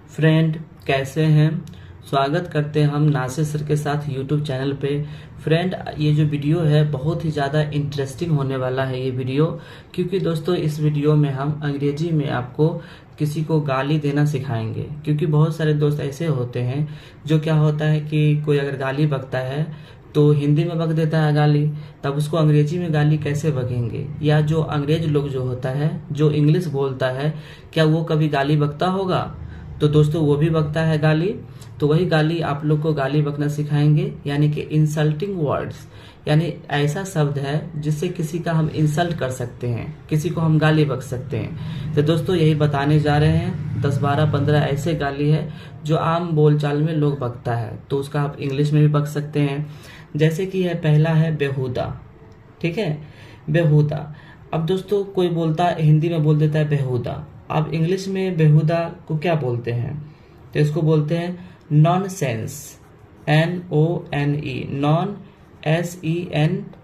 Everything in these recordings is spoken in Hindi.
फ्रेंड, कैसे हैं? स्वागत करते हैं हम नासिर सर के साथ यूट्यूब चैनल पे। फ्रेंड, ये जो वीडियो है बहुत ही ज़्यादा इंटरेस्टिंग होने वाला है ये वीडियो, क्योंकि दोस्तों इस वीडियो में हम अंग्रेजी में आपको किसी को गाली देना सिखाएंगे। क्योंकि बहुत सारे दोस्त ऐसे होते हैं जो क्या होता है कि कोई अगर गाली बकता है तो हिंदी में बक देता है गाली, तब उसको अंग्रेजी में गाली कैसे बकेंगे? या जो अंग्रेज लोग जो होता है, जो इंग्लिश बोलता है, क्या वो कभी गाली बकता होगा? तो दोस्तों वो भी बकता है गाली। तो वही गाली आप लोग को गाली बकना सिखाएंगे, यानी कि इंसल्टिंग वर्ड्स, यानी ऐसा शब्द है जिससे किसी का हम इंसल्ट कर सकते हैं, किसी को हम गाली बक सकते हैं। तो दोस्तों यही बताने जा रहे हैं। 10, 12, 15 ऐसे गाली है जो आम बोलचाल में लोग बकता है, तो उसका आप इंग्लिश में भी बक सकते हैं। जैसे कि है, पहला है बेहुदा। ठीक है, बेहुदा। अब दोस्तों कोई बोलता हिंदी में बोल देता है बेहुदा, अब इंग्लिश में बेहुदा को क्या बोलते हैं? तो इसको बोलते हैं नॉनसेंस, NONE, नॉन SENCE।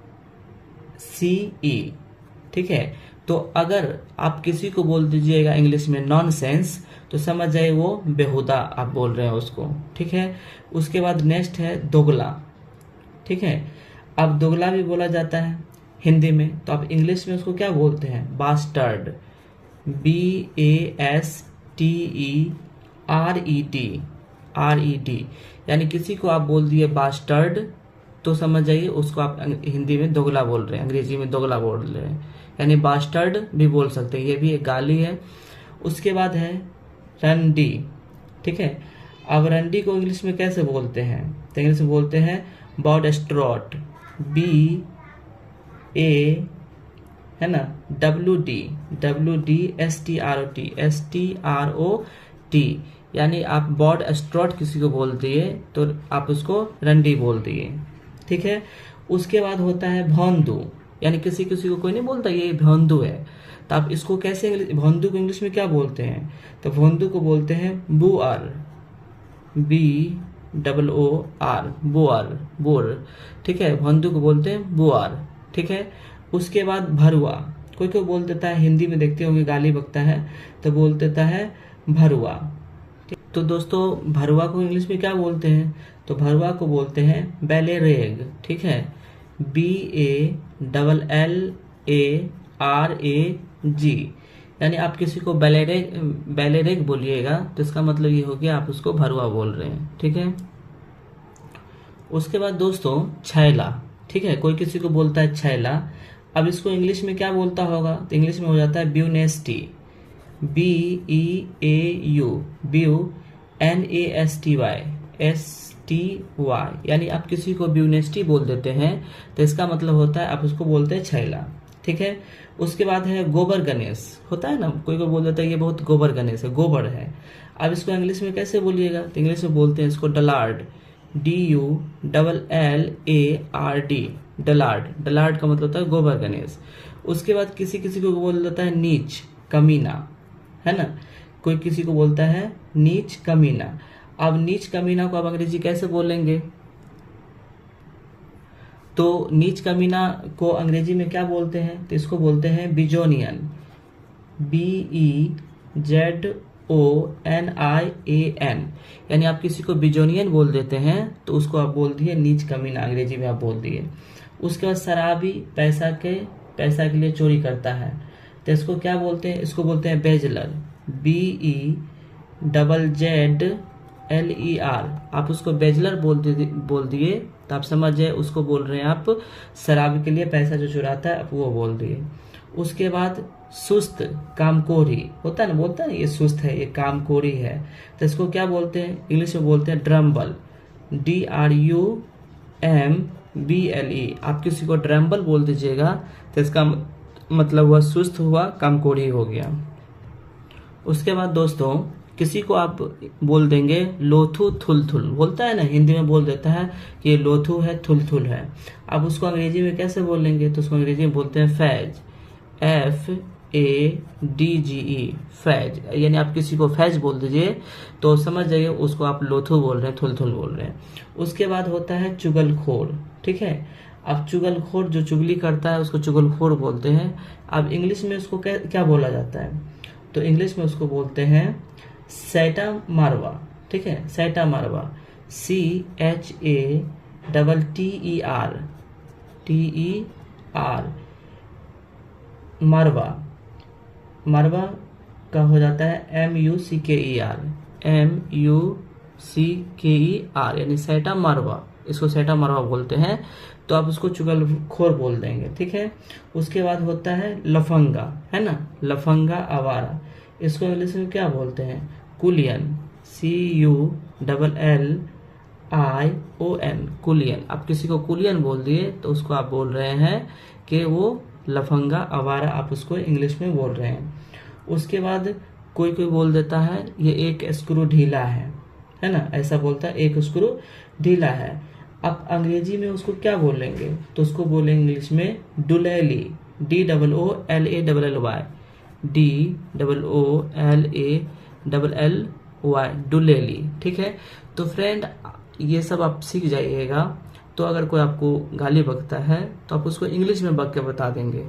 ठीक है, तो अगर आप किसी को बोल दीजिएगा इंग्लिश में नॉनसेंस, तो समझ जाइए वो बेहुदा आप बोल रहे हैं उसको। ठीक है, उसके बाद नेक्स्ट है दोगला। ठीक है, अब दोगला भी बोला जाता है हिंदी में, तो आप इंग्लिश में उसको क्या बोलते हैं? बास्टर्ड, BASTERED, यानी किसी को आप बोल दिए बास्टर्ड तो समझ जाइए उसको आप हिंदी में दोगला बोल रहे हैं, अंग्रेजी में दोगला बोल रहे हैं। यानी बास्टर्ड भी बोल सकते हैं, ये भी एक गाली है। उसके बाद है रंडी। ठीक है, अब रंडी को इंग्लिश में कैसे बोलते हैं? तो इंग्लिश में बोलते हैं बॉडस्ट्रॉट, BA है ना, WDSTROT, यानी आप बॉड स्ट्रॉट किसी को बोल दिए तो आप उसको रंडी बोल दिए। ठीक है, उसके बाद होता है भौंदू, यानी किसी किसी को कोई नहीं बोलता ये भौंदू है, तो आप इसको कैसे भौंदू को इंग्लिश में क्या बोलते हैं? तो भौंदू को बोलते हैं बुआर, BOOR, बुआर, बोर। ठीक है, भौंदू को बोलते हैं बुआर। ठीक है, उसके बाद भरुआ, कोई कोई बोल देता है, हिंदी में देखते होंगे गाली बकता है तो बोल देता है भरुआ। तो दोस्तों भरुआ को इंग्लिश में क्या बोलते हैं? तो भरुआ को बोलते हैं बेलेरेग। ठीक है, BALLARAG, यानी आप किसी को बेलेरेग बोलिएगा तो इसका मतलब ये हो गया आप उसको भरुआ बोल रहे हैं। ठीक है, उसके बाद दोस्तों छैला। ठीक है, कोई किसी को बोलता है छैला, अब इसको इंग्लिश में क्या बोलता होगा? तो इंग्लिश में हो जाता है ब्यूनेस्टी, BEAU, NASTY, यानी आप किसी को ब्यूनेस्टी बोल देते हैं तो इसका मतलब होता है आप उसको बोलते हैं छैला। ठीक है, उसके बाद है गोबर गणेश। होता है ना, कोई को बोल देता है ये बहुत गोबर गणेश है, गोबर है। अब इसको इंग्लिश में कैसे बोलिएगा? तो इंग्लिश में बोलते हैं इसको डलार्ड, DULLARD, डलार्ड का मतलब होता है गोबर गणेश। उसके बाद किसी किसी को बोल देता है नीच, कमीना, है ना, कोई किसी को बोलता है नीच कमीना। अब नीच कमीना को आप अंग्रेजी कैसे बोलेंगे? तो नीच कमीना को अंग्रेजी में क्या बोलते हैं? तो इसको बोलते हैं बिजोनियन, BEZONIAN, यानी आप किसी को बिजोनियन बोल देते हैं तो उसको आप बोल दिए नीच कमीना, अंग्रेजी में आप बोल दिए। उसके बाद शराबी, पैसा के लिए चोरी करता है तो इसको क्या बोलते हैं? इसको बोलते हैं बेजलर, BEZZLER, आप उसको बेजलर बोल दिए तो आप समझ जाए उसको बोल रहे हैं आप शराब के लिए, पैसा जो चुराता है आप वो बोल दिए। उसके बाद सुस्त, कामकोरी होता है ना, बोलता है ना ये सुस्त है, ये कामकोरी है, तो इसको क्या बोलते हैं? इंग्लिश में बोलते हैं ड्रम्बल, DRUMBLE। आप किसी को ड्रम्बल बोल दीजिएगा तो इसका मतलब हुआ सुस्त हुआ, कामकोरी हो गया। उसके बाद दोस्तों किसी को आप बोल देंगे लोथू थुलथुल, बोलता है ना, हिंदी में बोल देता है कि ये लोथू है, थुलथुल है। अब उसको अंग्रेजी में कैसे बोलेंगे? तो उसको अंग्रेजी में बोलते हैं फैज, FADGE, फैज। यानी आप किसी को फैज बोल दीजिए तो समझ जाइए उसको आप लोथू बोल रहे हैं, थुलथुल बोल रहे हैं। उसके बाद होता है चुगलखोर। ठीक है, अब चुगलखोर जो चुगली करता है उसको चुगलखोर बोलते हैं। अब इंग्लिश में उसको क्या बोला जाता है? तो इंग्लिश में उसको बोलते हैं सैटा मारवा, ठीक है, सैटा मारवा, CHATTER मारवा, मारवा का हो जाता है MUCKER, यानी सैटा मारवा, इसको सैटा मारवा बोलते हैं, तो आप उसको चुगलखोर बोल देंगे, ठीक है। उसके बाद होता है लफंगा, है ना, लफंगा आवारा, इसको इंग्लिश में क्या बोलते हैं, कुलियन, CULLION, कुलियन। आप किसी को कुलियन बोल दिए तो उसको आप बोल रहे हैं कि वो लफंगा आवारा, आप उसको इंग्लिश में बोल रहे हैं। उसके बाद कोई कोई बोल देता है ये एक स्क्रू ढीला है ना, ऐसा बोलता है एक स्क्रू ढीला है। आप अंग्रेजी में उसको क्या बोलेंगे, तो उसको बोलेंगे इंग्लिश में डुलेली, DOOLALLY, DOOLALLY, डुलेली, ठीक है। तो फ्रेंड ये सब आप सीख जाइएगा, तो अगर कोई आपको गाली बकता है तो आप उसको इंग्लिश में बक के बता देंगे,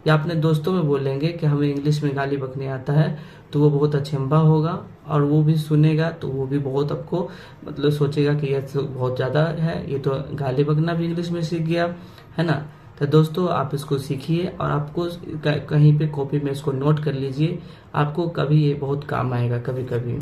या अपने दोस्तों में बोलेंगे कि हमें इंग्लिश में गाली बकने आता है, तो वो बहुत अचंभा होगा और वो भी सुनेगा तो वो भी बहुत आपको मतलब सोचेगा कि ये तो बहुत ज़्यादा है, ये तो गाली बकना भी इंग्लिश में सीख गया, है ना। तो दोस्तों आप इसको सीखिए और आपको कहीं पे कॉपी में इसको नोट कर लीजिए, आपको कभी ये बहुत काम आएगा कभी कभी।